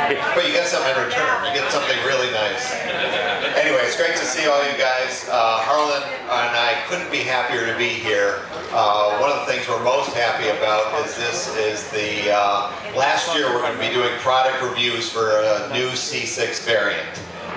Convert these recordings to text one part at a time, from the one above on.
But you get something in return. You get something really nice. Anyway, it's great to see all you guys. Harlan and I couldn't be happier to be here. One of the things we're most happy about is this is the last year we're going to be doing product reviews for a new C6 variant.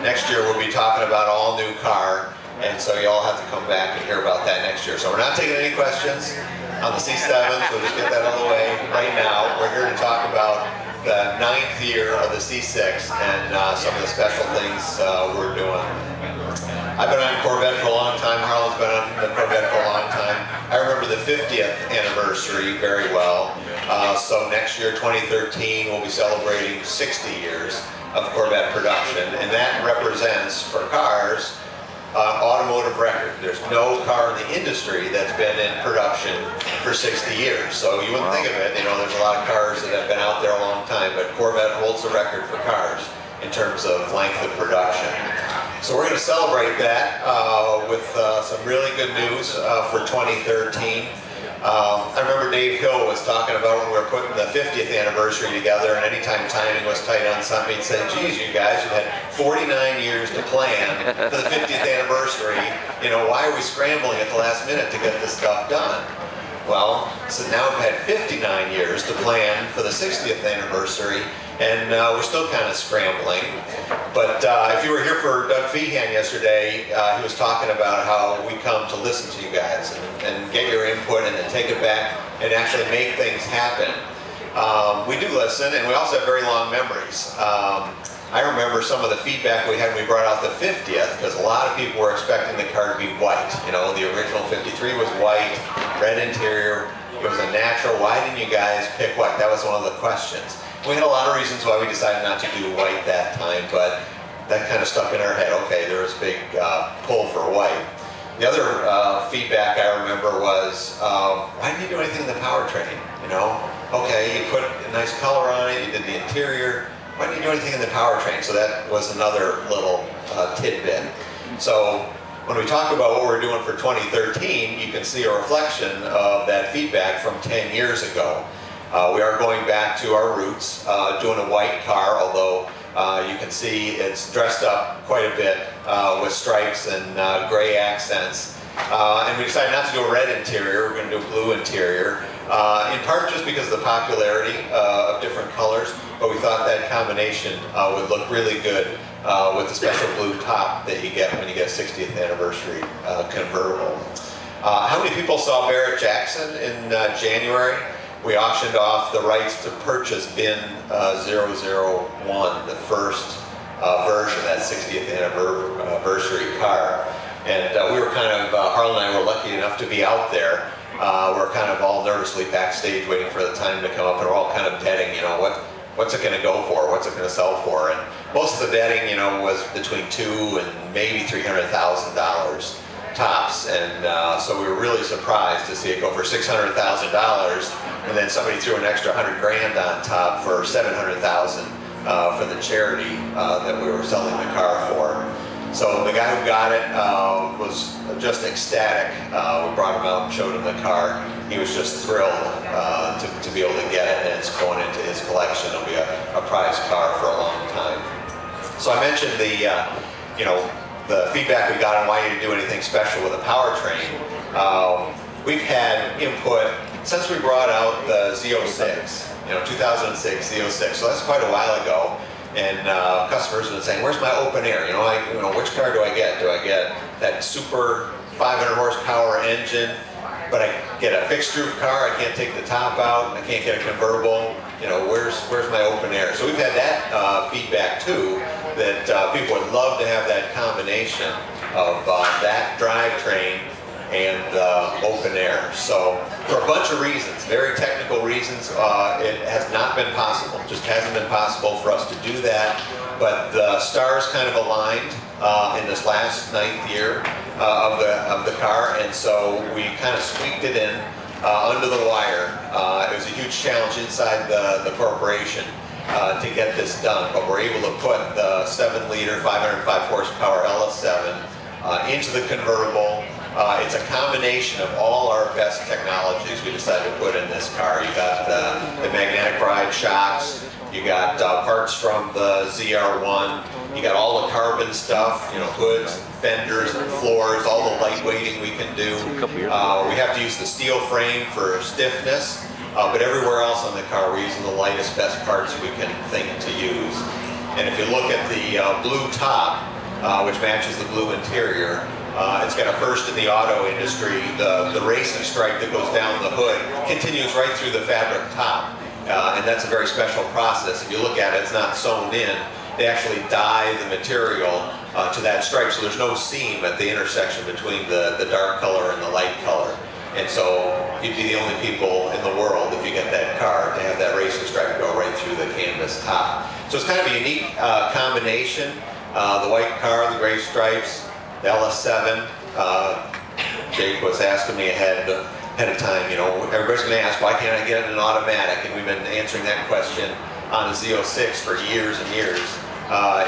Next year we'll be talking about all new car, and so you all have to come back and hear about that next year. So we're not taking any questions on the C7, so just get that out of the way right now. We're here to talk about the 9th year of the C6 and some of the special things we're doing. I've been on Corvette for a long time. Harlan's been on the Corvette for a long time. I remember the 50th anniversary very well. So next year, 2013, we'll be celebrating 60 years of Corvette production, and that represents, for cars, automotive record. There's no car in the industry that's been in production for 60 years. So you wouldn't think of it, you know, there's a lot of cars that have been out there a long time, but Corvette holds the record for cars in terms of length of production. So we're going to celebrate that with some really good news for 2013. I remember Dave Hill was talking about when we were putting the 50th anniversary together, and anytime timing was tight on something, he'd say, geez, you guys, you've had 49 years to plan for the 50th anniversary. You know, why are we scrambling at the last minute to get this stuff done? Well, so now we've had 59 years to plan for the 60th anniversary, and we're still kind of scrambling. But if you were here for Doug Feehan yesterday, he was talking about how we come to listen to you guys and get your input and then take it back and actually make things happen. We do listen, and we also have very long memories. I remember some of the feedback we had when we brought out the 50th, because a lot of people were expecting the car to be white. You know, the original 53 was white, red interior, it was a natural. Why didn't you guys pick white? That was one of the questions. We had a lot of reasons why we decided not to do white that time, but that kind of stuck in our head. Okay, there was a big pull for white. The other feedback I remember was, why didn't you do anything in the powertrain? You know, okay, you put a nice color on it, you did the interior. Why didn't you do anything in the powertrain? So that was another little tidbit. So when we talk about what we're doing for 2013, you can see a reflection of that feedback from 10 years ago. We are going back to our roots, doing a white car, although you can see it's dressed up quite a bit with stripes and gray accents. And we decided not to do a red interior, we're going to do a blue interior. In part just because of the popularity of different colors, but we thought that combination would look really good with the special blue top that you get when you get a 60th anniversary convertible. How many people saw Barrett Jackson in January? We auctioned off the rights to purchase VIN 001, the first version of that 60th anniversary car. And we were kind of, Harlan and I were lucky enough to be out there. We're kind of all nervously backstage waiting for the time to come up, and we're all kind of betting, you know, what's it going to go for? What's it going to sell for? And most of the betting, you know, was between $200,000 and maybe $300,000 tops. And so we were really surprised to see it go for $600,000, and then somebody threw an extra $100 grand on top for $700,000 for the charity that we were selling the car for. So the guy who got it was just ecstatic. We brought him out and showed him the car. He was just thrilled to be able to get it, and it's going into his collection. It'll be a prized car for a long time. So I mentioned the, you know, the feedback we got on why you didn't do anything special with the powertrain. We've had input since we brought out the Z06, you know, 2006 Z06. So that's quite a while ago. And customers have been saying, where's my open air? You know, which car do I get? Do I get that super 500 horsepower engine, but I get a fixed roof car, I can't take the top out, I can't get a convertible? You know, where's my open air? So we've had that feedback too, that people would love to have that combination of that drivetrain and open air. So for a bunch of reasons, very technical reasons, it has not been possible. Just hasn't been possible for us to do that. But the stars kind of aligned in this last 9th year of the car, and so we kind of squeaked it in under the wire. It was a huge challenge inside the corporation to get this done, but we're able to put the 7-liter, 505 horsepower LS7 into the convertible. It's a combination of all our best technologies we decided to put in this car. You got the magnetic ride shocks, You got parts from the ZR1. You got all the carbon stuff, you know, hoods, fenders, and floors, all the lightweighting we can do. We have to use the steel frame for stiffness, but everywhere else on the car we're using the lightest, best parts we can think to use. And if you look at the blue top, which matches the blue interior, it's got a first in the auto industry. The racing stripe that goes down the hood continues right through the fabric top. And that's a very special process. If you look at it, it's not sewn in. They actually dye the material to that stripe, so there's no seam at the intersection between the dark color and the light color. And so you'd be the only people in the world, if you get that car, to have that racing stripe go right through the canvas top. So it's kind of a unique combination. The white car, the gray stripes, the LS7. Jake was asking me ahead of time, you know, everybody's going to ask, why can't I get an automatic? And we've been answering that question on the Z06 for years and years.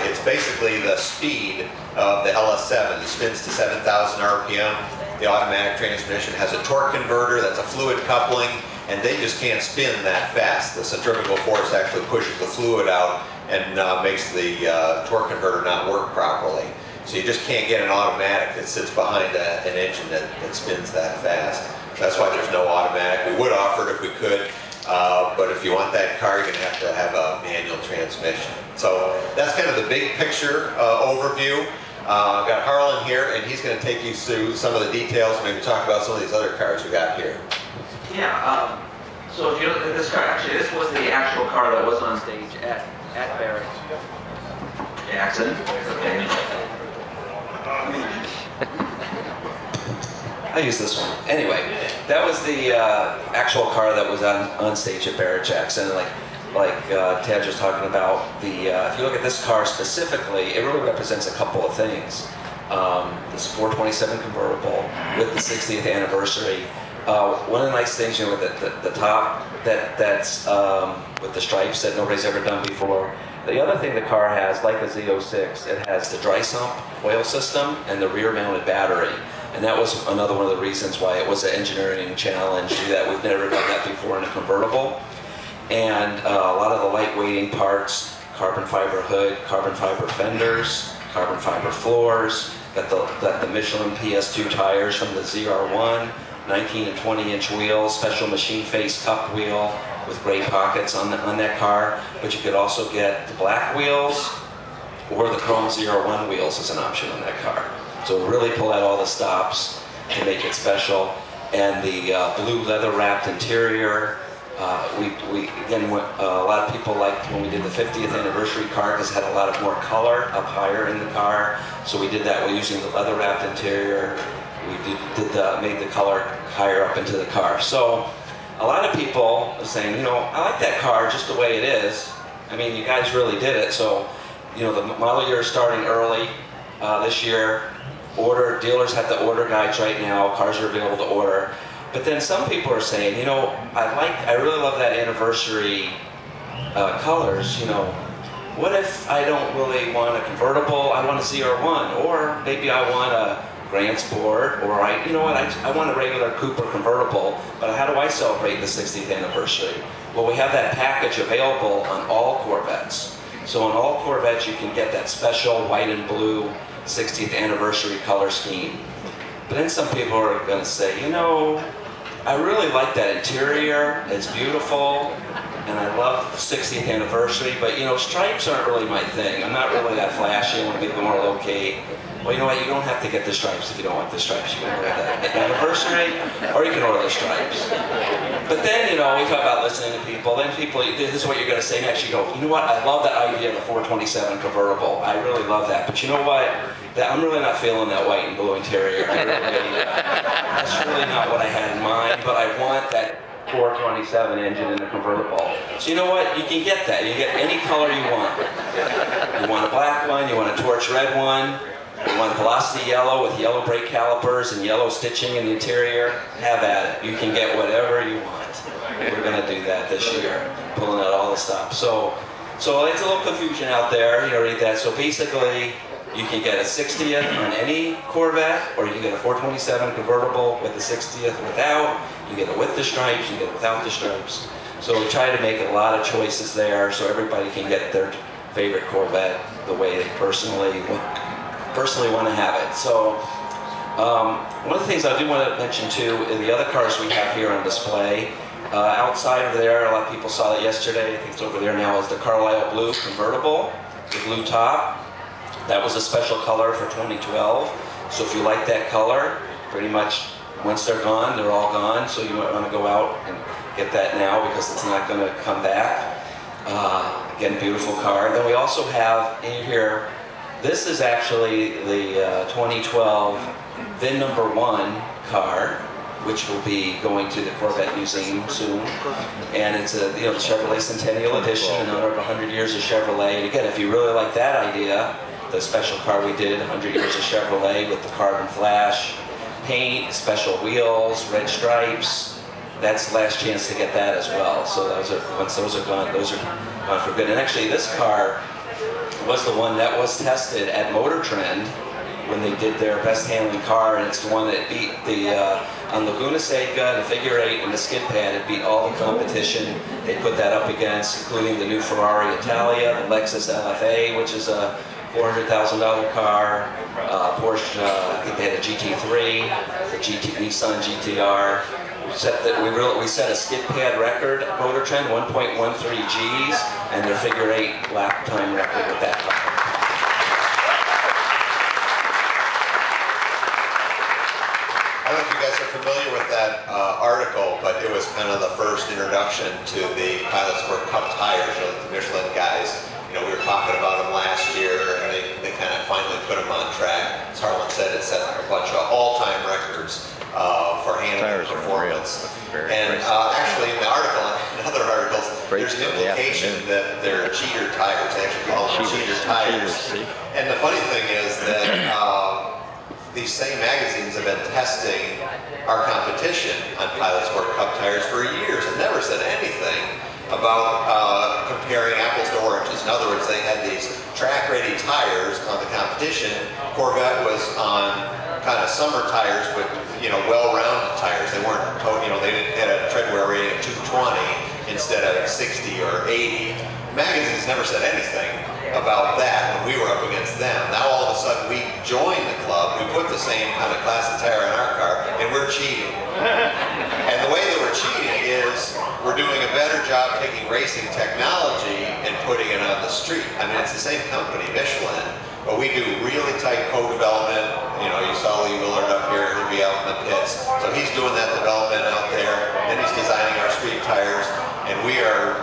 It's basically the speed of the LS7. It spins to 7,000 RPM. The automatic transmission has a torque converter that's a fluid coupling, and they just can't spin that fast. The centrifugal force actually pushes the fluid out and makes the torque converter not work properly. So you just can't get an automatic that sits behind an engine that spins that fast. That's why there's no automatic. We would offer it if we could, but if you want that car, you're going to have a manual transmission. So that's kind of the big picture overview. I've got Harlan here, and he's going to take you through some of the details, maybe talk about some of these other cars we got here. Yeah, so if you look at this car, actually this was the actual car that was on stage at Barrett Jackson. Okay. I use this one. Anyway, that was the actual car that was on stage at Barrett Jackson. Like Tadge was talking about, if you look at this car specifically, it really represents a couple of things. This 427 convertible with the 60th anniversary. One of the nice things, you know, with the top that's with the stripes that nobody's ever done before. The other thing the car has, like the Z06, it has the dry sump oil system and the rear-mounted battery. And that was another one of the reasons why it was an engineering challenge, that we've never done that before in a convertible. And a lot of the lightweighting parts, carbon fiber hood, carbon fiber fenders, carbon fiber floors, got the Michelin PS2 tires from the ZR1, 19 and 20-inch wheels, special machine face cup wheel with gray pockets on that car. But you could also get the black wheels or the chrome ZR1 wheels as an option on that car. So really pull out all the stops to make it special. And the blue leather wrapped interior. Again, a lot of people liked when we did the 50th anniversary car because it had a lot of more color up higher in the car. So we did that by using the leather wrapped interior. We made the color higher up into the car. So a lot of people are saying, you know, I like that car just the way it is. I mean, you guys really did it. So, you know, the model year is starting early this year. Dealers have the order guides right now. Cars are available to order. But then some people are saying, you know, I really love that anniversary colors. You know, what if I don't really want a convertible? I want a ZR1, or maybe I want a Grand Sport, or you know what? I want a regular coupe or convertible. But how do I celebrate the 60th anniversary? Well, we have that package available on all Corvettes. So on all Corvettes, you can get that special white and blue 60th anniversary color scheme. But then some people are going to say, you know, I really like that interior, it's beautiful, and I love the 60th anniversary, but you know, stripes aren't really my thing. I'm not really that flashy, I want to be more low-key. Well, you know what, you don't have to get the stripes if you don't want the stripes. You can order that anniversary, or you can order the stripes. But then, you know, we talk about listening to people, then people, this is what you're going to say next, you go, you know what, I love that idea of the 427 convertible, I really love that, but you know what, I'm really not feeling that white and blue interior. That's really not what I had in mind, but I want that 427 engine in a convertible. So you know what, you can get that, you can get any color you want. You want a black one, you want a torch red one, you want velocity yellow with yellow brake calipers and yellow stitching in the interior, have at it. You can get whatever you want. We're going to do that this year, pulling out all the stops. So it's a little confusion out there, you know, read that. So basically, you can get a 60th on any Corvette, or you can get a 427 convertible with the 60th without. You get it with the stripes, you get it without the stripes. So we try to make a lot of choices there so everybody can get their favorite Corvette the way they personally want to have it. So one of the things I do want to mention too is the other cars we have here on display. Outside of there, a lot of people saw it yesterday, I think it's over there now, is the Carlisle Blue convertible, the blue top. That was a special color for 2012. So if you like that color, pretty much once they're gone, they're all gone. So you might want to go out and get that now because it's not going to come back. Again, beautiful car. Then we also have in here, this is actually the 2012 VIN number 1 car, which will be going to the Corvette Museum soon. And it's a Chevrolet Centennial Edition in honor of 100 years of Chevrolet. And again, if you really like that idea, the special car we did, 100 years of Chevrolet with the carbon flash paint, special wheels, red stripes, that's the last chance to get that as well. So once those are gone for good. And actually this car was the one that was tested at Motor Trend when they did their best handling car, and it's the one that beat the, on Laguna Seca, the figure 8, and the skid pad, it beat all the competition. They put that up against, including the new Ferrari Italia, the Lexus LFA, which is a $400,000 car, Porsche, I think they had a GT3, the Nissan GTR. We set a skid pad record at Motor Trend, 1.13 Gs, and their figure 8 lap time record with that car. I don't know if you guys are familiar with that article, but it was kind of the first introduction to the Pilot Sport Cup tires, the Michelin guys. We were talking about them last year, and they kind of finally put them on track. As Harlan said, it set a bunch of all-time records for handling performance. And actually, in the article, in other articles, there's an implication that they're cheater tires. They actually call them cheater tires. And the funny thing is that these same magazines have been testing our competition on Pilot Sport Cup tires for years and never said anything about comparing apples to oranges. In other words, they had these track-ready tires on the competition. Corvette was on kind of summer tires, but well-rounded tires. They weren't, they had a tread wear rating of 220 instead of 60 or 80. Magazines never said anything about that when we were up against them. Now all of a sudden we joined the club, we put the same kind of classic tire on our car, and we're cheating. And the way that we're cheating is we're doing a better job taking racing technology and putting it on the street. I mean, it's the same company, Michelin, but we do really tight co-development. You saw Lee Willard up here, he'll be out in the pits. So he's doing that development out there, then he's designing our street tires, and we are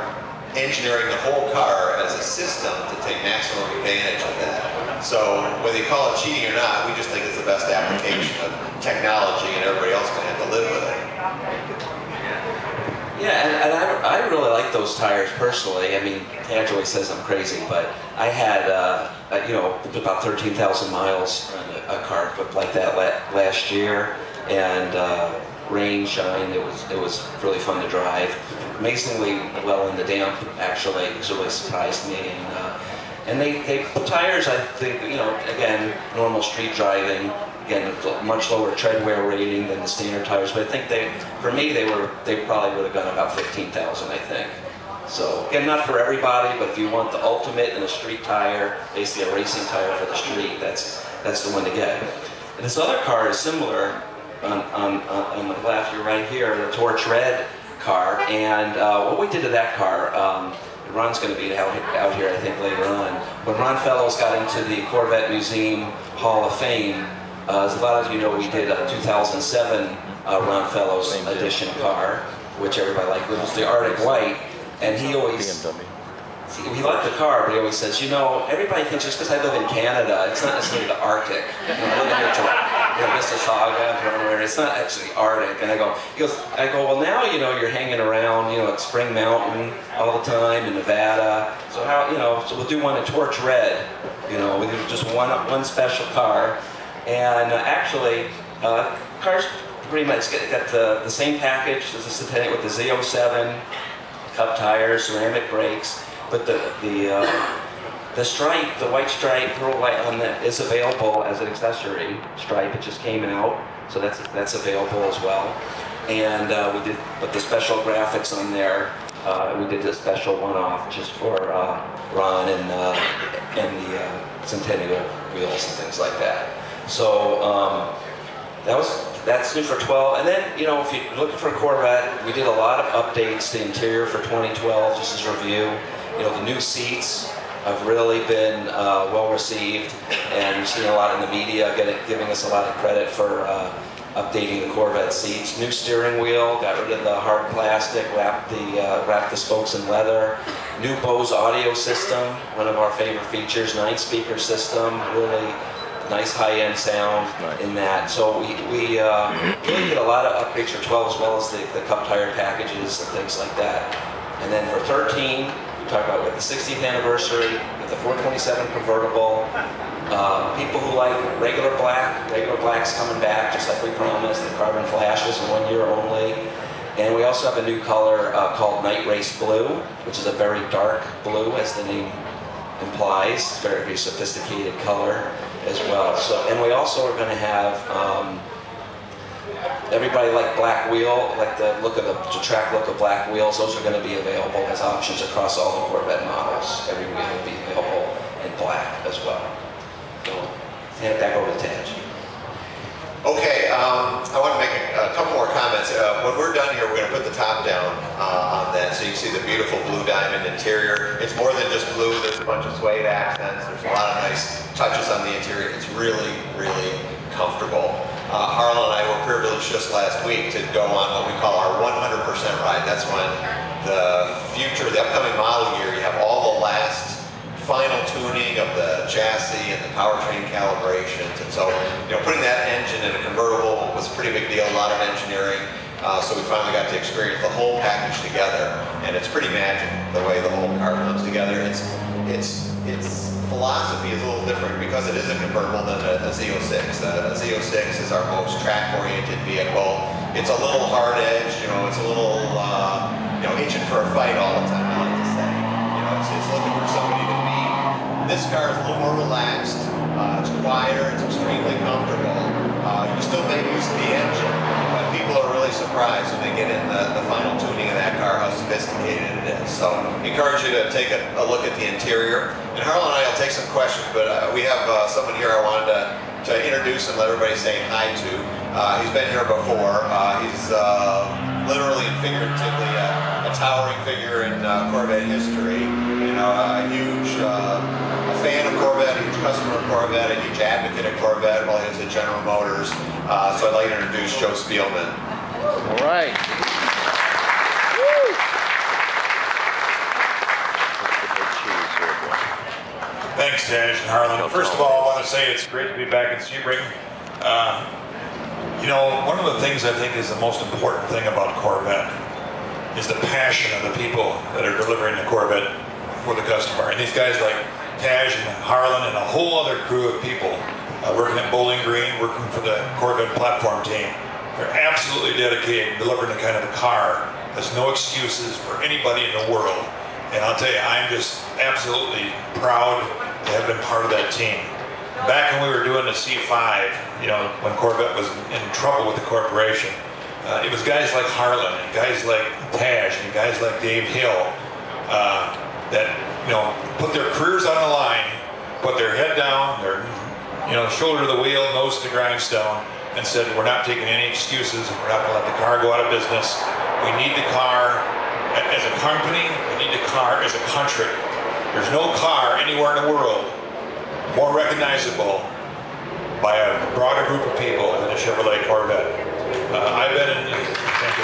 engineering the whole car as a system to take maximum advantage of that. So whether you call it cheating or not, we just think it's the best application of technology, and everybody else is going to have to live with it. Yeah, and I really like those tires personally. I mean, Tadge always says I'm crazy, but I had, about 13,000 miles on a car equipped like that last year, and rain, shine, it was really fun to drive. Amazingly well in the damp, actually. It really surprised me. And they put tires, I think, again, normal street driving, again, much lower tread wear rating than the standard tires, but I think for me, they probably would have gone about 15,000, I think. So, again, not for everybody, but if you want the ultimate in a street tire, basically a racing tire for the street, that's the one to get. And this other car is similar on the left, you're right here, the Torch Red car, and what we did to that car, Ron's going to be out here, I think, later on. When Ron Fellows got into the Corvette Museum Hall of Fame, as a lot of you know, we did a 2007 Ron Fellows edition car, which everybody liked. It was the Arctic White, and he liked the car, but he always says, everybody thinks just because I live in Canada, it's not necessarily the Arctic. I live in Mississauga, where it's not actually Arctic. And he goes, well, now you're hanging around, at Spring Mountain all the time in Nevada. So so we'll do one at Torch Red. We do just one special car, and actually, cars pretty much got the same package as the Centennial with the Z07 Cup tires, ceramic brakes. But the stripe, the white stripe, pearl white on that is available as an accessory stripe. It just came out, so that's available as well. And we did put the special graphics on there We did a special one-off just for Ron and the Centennial wheels and things like that. So that's new for 12. And then, you know, if you're looking for a Corvette, we did a lot of updates to the interior for 2012, just as review. You know, the new seats have really been well received, and you've seen a lot in the media giving us a lot of credit for updating the Corvette seats. New steering wheel, got rid of the hard plastic, wrapped the spokes in leather. New Bose audio system, one of our favorite features, 9-speaker system, really nice high-end sound in that. So we really did a lot of upgrades for 12, as well as the cup tire packages and things like that. And then for 13, we talked about with the 60th anniversary, with the 427 convertible. People who like regular black's coming back, just like we promised. The carbon flashes in 1 year only. And we also have a new color called Night Race Blue, which is a very dark blue, as the name implies. Very, very sophisticated color as well. So, and we also are going to have everybody like black wheel, like the look of the track look of black wheels. Those are going to be available as options across all the Corvette models. Every wheel will be available in black as well. So, hand it back over to Tadge. Okay, I want to make a couple more comments. When we're done here, we're going to put the top down on that, so you can see the beautiful blue diamond interior. It's more than just blue. There's a bunch of suede accents. There's a lot of nice touches on the interior. It's really, really comfortable. Harlan and I were privileged just last week to go on what we call our 100% ride. That's when the upcoming model year, you have all the last final tuning of the chassis and the powertrain calibrations, and so putting that engine in a convertible was a pretty big deal, a lot of engineering. So we finally got to experience the whole package together, and it's pretty magic the way the whole car comes together. Its philosophy is a little different because it is a convertible than a Z06. A Z06 is our most track-oriented vehicle. It's a little hard-edged, it's a little itching for a fight all the time, I like to say. It's looking for somebody to beat. This car is a little more relaxed. It's quieter. It's extremely comfortable. You still make use of the engine, but people are really surprised when they get in the final tuning of that car how sophisticated it is. So I encourage you to take a look at the interior. And Harlan and I will take some questions, but we have someone here I wanted to introduce and let everybody say hi to. He's been here before. He's literally and figuratively a towering figure in Corvette history. A huge a fan of Corvette, a huge customer of Corvette, a huge advocate of Corvette while he was at General Motors. So I'd like to introduce Joe Spielman. All right. Thanks, Tadge and Harlan. First of all, I want to say it's great to be back in Sebring. One of the things I think is the most important thing about Corvette is the passion of the people that are delivering the Corvette for the customer. And these guys like Tadge and Harlan and a whole other crew of people working at Bowling Green, working for the Corvette platform team. They're absolutely dedicated to delivering the kind of a car that's no excuses for anybody in the world. And I'll tell you, I'm just absolutely proud to have been part of that team. Back when we were doing the C5, when Corvette was in trouble with the corporation, it was guys like Harlan and guys like Tadge and guys like Dave Hill that put their careers on the line, put their head down, their shoulder to the wheel, nose to the grindstone, and said, we're not taking any excuses. We're not going to let the car go out of business. We need the car as a company. We need the car as a country. There's no car anywhere in the world more recognizable by a broader group of people than a Chevrolet Corvette. I've been in. Thank you.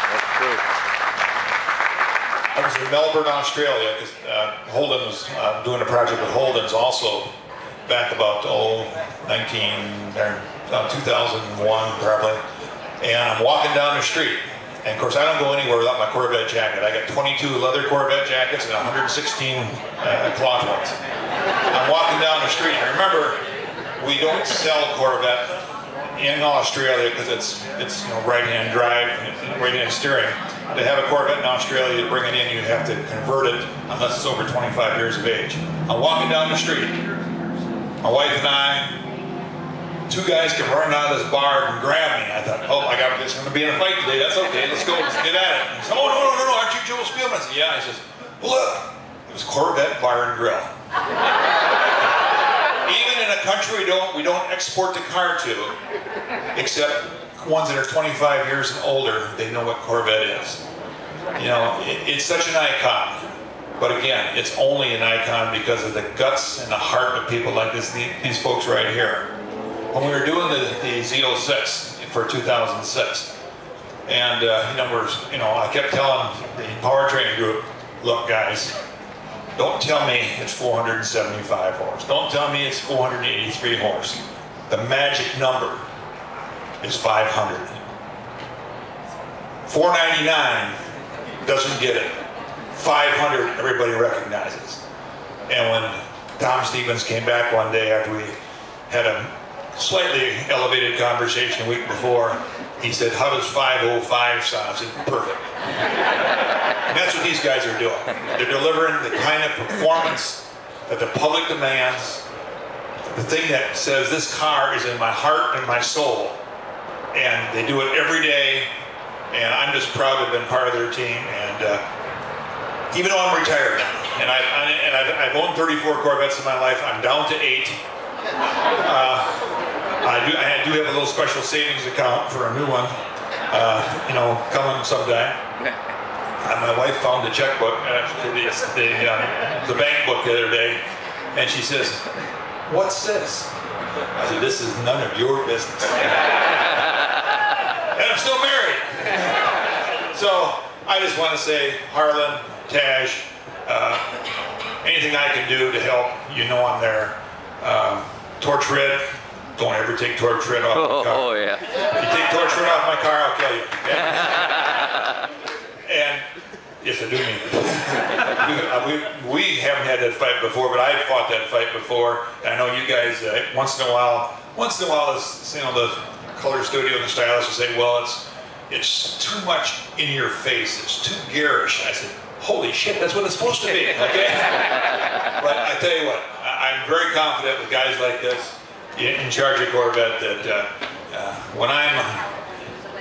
That's true. I was in Melbourne, Australia, because Holden was doing a project with Holden's also back about 2001 probably, and I'm walking down the street. And of course, I don't go anywhere without my Corvette jacket. I got 22 leather Corvette jackets and 116 cloth ones. I'm walking down the street, and remember, we don't sell Corvette in Australia because it's right-hand drive, right-hand steering. To have a Corvette in Australia, to bring it in, you have to convert it unless it's over 25 years of age. I'm walking down the street. My wife and I two guys come running out of this bar and grab me. I thought, oh, it's going to be in a fight today. That's okay. Let's go. Let's get at it. And he said, oh, no. Aren't you Joe Spielman? I said, yeah. He says, look, it was Corvette Bar and Grill. Even in a country we don't export the car to, except ones that are 25 years and older, they know what Corvette is. You know, it's such an icon. But again, it's only an icon because of the guts and the heart of people like these folks right here. When we were doing the Z06 for 2006, and I kept telling the powertrain group, look guys, don't tell me it's 475 horse. Don't tell me it's 483 horse. The magic number is 500. 499 doesn't get it. 500 everybody recognizes. And when Tom Stevens came back one day after we had a slightly elevated conversation a week before, he said, how does 505 sound? I said, perfect. And that's what these guys are doing. They're delivering the kind of performance that the public demands, the thing that says this car is in my heart and my soul. And they do it every day, and I'm just proud to have been part of their team. And even though I'm retired now, and I've owned 34 Corvettes in my life, I'm down to 8. I do have a little special savings account for a new one, coming sometime. My wife found the checkbook, the bank book the other day, and she says, "What's this?" I said, "This is none of your business." And I'm still married. So I just want to say, Harlan, Tadge, anything I can do to help, I'm there. Torch red, don't ever take torch red off my car. Oh, yeah. If you take torch red off my car, I'll kill you. And yes, I do mean it. We haven't had that fight before, but I've fought that fight before. And I know you guys, once in a while, the color studio and the stylist will say, well, it's too much in your face. It's too garish. I said, holy shit, that's what it's supposed to be, okay? But I tell you what, I'm very confident with guys like this in charge of Corvette that when I'm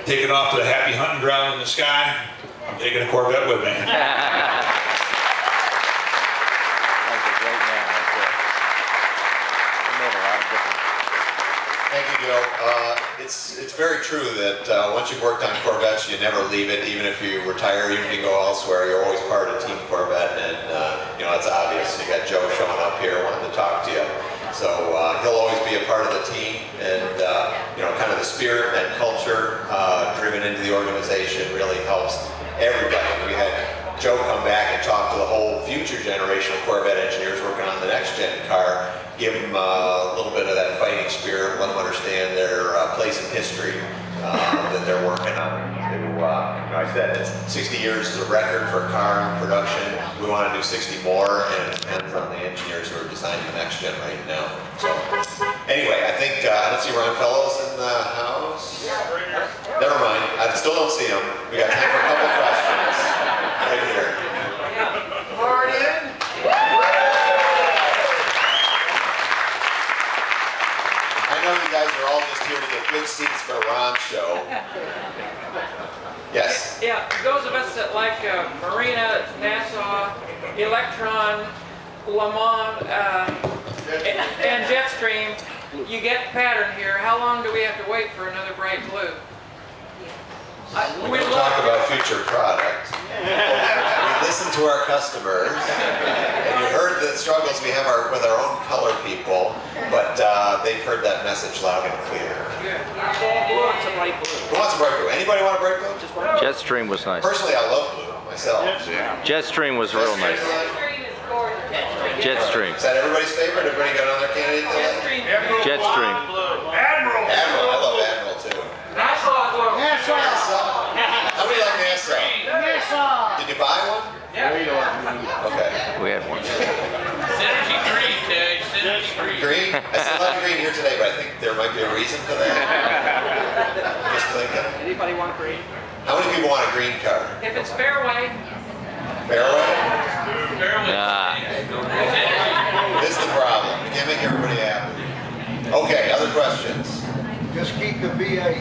taking off to the happy hunting ground in the sky, I'm taking a Corvette with me. Thank you, Joe. It's very true that once you've worked on Corvettes, you never leave it. Even if you retire, even if you go elsewhere, you're always part of Team Corvette, and it's obvious. You got Joe showing up here wanting to talk to you, so he'll always be a part of the team, and kind of the spirit and culture driven into the organization really helps everybody. We had Joe come back and talk to the whole future generation of Corvette engineers working on the next gen car. Give them a little bit of that fighting spirit, let them understand their place in history that they're working on. I said it's 60 years is a record for a car in production. We want to do 60 more, and it depends on the engineers who are designing the next gen right now. So anyway, I think I don't see Ron Fellows in the house. Never mind, I still don't see him. We got time for a couple questions right here. I know you guys are all just here to get good seats for Ron's show. Yes? Yeah, those of us that like Marina, Nassau, Electron, Le Mans, and Jetstream, you get pattern here. How long do we have to wait for another bright blue? We don't talk about future product. We listen to our customers, and you heard the struggles we have with our own color people, but they've heard that message loud and clear. Who wants a bright blue? Who wants a bright blue? Anybody want a bright blue? Jetstream was nice. Personally, I love blue myself. Jetstream was real nice. Jetstream. Is that everybody's favorite? Everybody got another candidate? Jetstream. Admiral, I love Admiral too. How many like Nassau? Did you buy one? Yeah. Okay. We had one. Synergy green, Tadge. Synergy green. Green? I still love green here today, but I think there might be a reason for that. Just thinking. Anybody want green? How many people want a green car? If it's fairway. Fairway? Nah. This is the problem. You can't make everybody happy. Okay, other questions? Just keep the V8.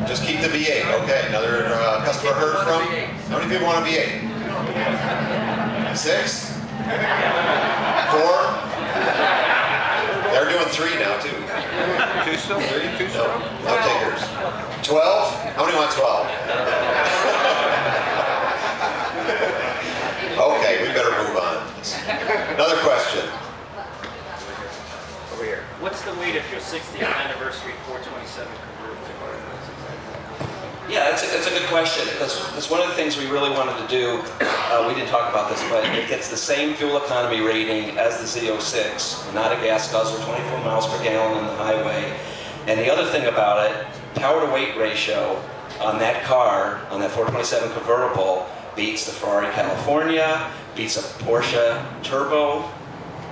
Just keep the V8. Okay, another customer heard from. How many people want a V8? 6? 4? They're doing 3 now too. 2 still? 3? No takers. 12? How many want 12? Okay, we better move on. Another question. Over here. What's the weight of your 60th anniversary 427 convertible? Yeah, that's a good question, because one of the things we really wanted to do, we didn't talk about this, but it gets the same fuel economy rating as the Z06, not a gas guzzler, 24 miles per gallon on the highway. And the other thing about it, power to weight ratio on that car, on that 427 convertible, beats the Ferrari California, beats a Porsche Turbo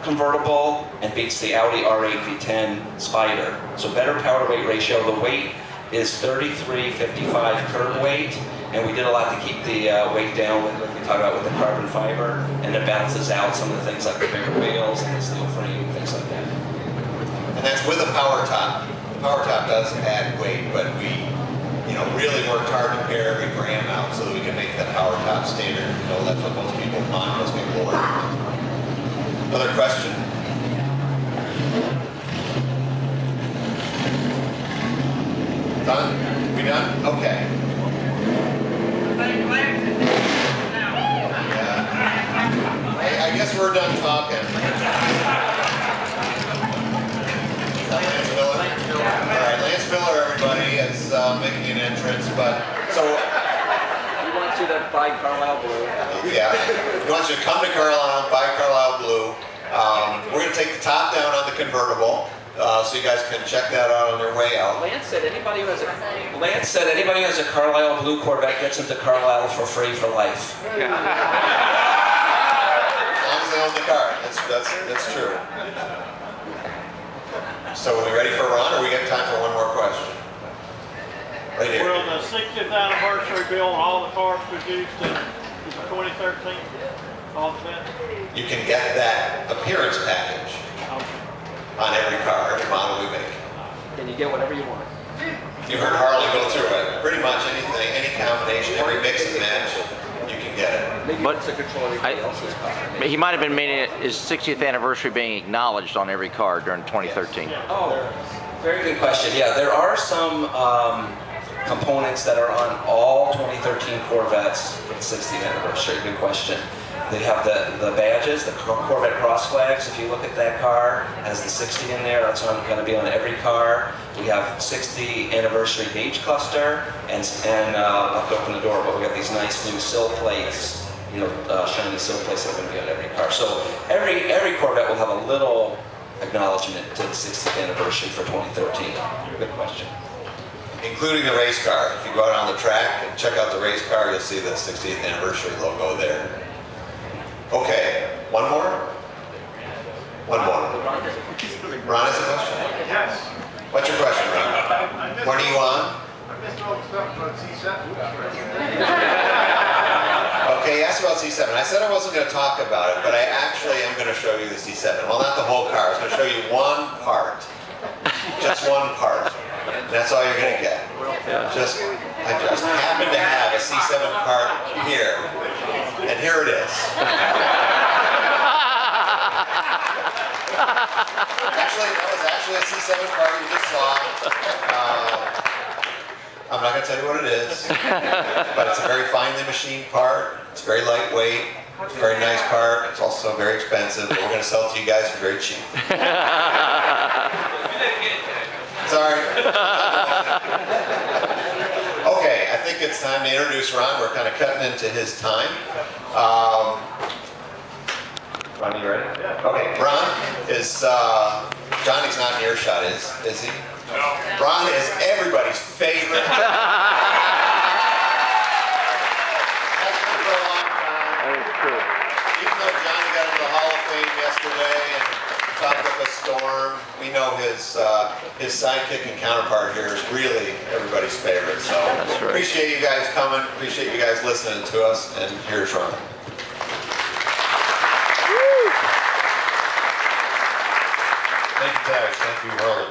convertible, and beats the Audi R8 V10 Spider. So better power to weight ratio. The weight is 33.55 curb weight, and we did a lot to keep the weight down with what we talked about with the carbon fiber, and it balances out some of the things like the bigger wheels and the steel frame and things like that. And that's with a power top. The power top does add weight, but we, really worked hard to pare every gram out so that we can make the power top standard. That's what most people want, most people order. Another question? Done? We done? Okay. Yeah. I guess we're done talking. Lance Miller. All right, Lance Miller, everybody, is making an entrance, but so. We want you to buy Carlisle Blue. Yeah, we want you to come to Carlisle, buy Carlisle Blue. We're going to take the top down on the convertible, so you guys can check that out on your way out. Lance said anybody who has a Carlisle Blue Corvette gets into Carlisle for free for life. As long as they own the car, that's true. So are we ready for Ron, or we got time for one more question? Right here. Will the 60th anniversary be on all the cars produced in 2013? All of that? You can get that appearance package on every car, every model we make. Then you get whatever you want. You heard Harlan go through it. Pretty much anything, any combination, every mix and match, you can get it. Maybe But it's a control of everybody else's car. He might have been making his 60th anniversary being acknowledged on every car during 2013. Oh, very good question. Yeah, there are some components that are on all 2013 Corvettes for the 60th anniversary. Good question. They have the badges, the Corvette cross flags. If you look at that car, it has the 60 in there. That's going to be on every car. We have 60 anniversary gauge cluster, and I'll have to open the door, but we have these nice new sill plates, shiny sill plates that are going to be on every car. So every Corvette will have a little acknowledgement to the 60th anniversary for 2013. Good question. Including the race car. If you go out on the track and check out the race car, you'll see the 60th anniversary logo there. Okay, one more? One more. Ron has a question? Yes. What's your question, Ron? When are you on? I missed all the stuff about C7. Okay, you asked about C7. I said I wasn't going to talk about it, but I actually am going to show you the C7. Well, not the whole car. I was going to show you one part. Just one part. And that's all you're going to get. I just happen to have a C7 part here. And here it is. That was actually a C7 part you just saw. I'm not going to tell you what it is, but it's a very finely machined part. It's very lightweight. It's a very nice part. It's also very expensive, but we're going to sell it to you guys for very cheap. Sorry. Okay, I think it's time to introduce Ron. We're kind of cutting into his time. Ron, you ready? Okay, Ron is, Johnny's not in earshot, is he? No. Ron is everybody's favorite. That's been for a long time. Even though Johnny got into the Hall of Fame yesterday and talked up a storm, we know his sidekick and counterpart here is really everybody's favorite. So appreciate you guys coming, appreciate you guys listening to us, and here's Ron. Thank you, Tadge. Thank you, Harlan.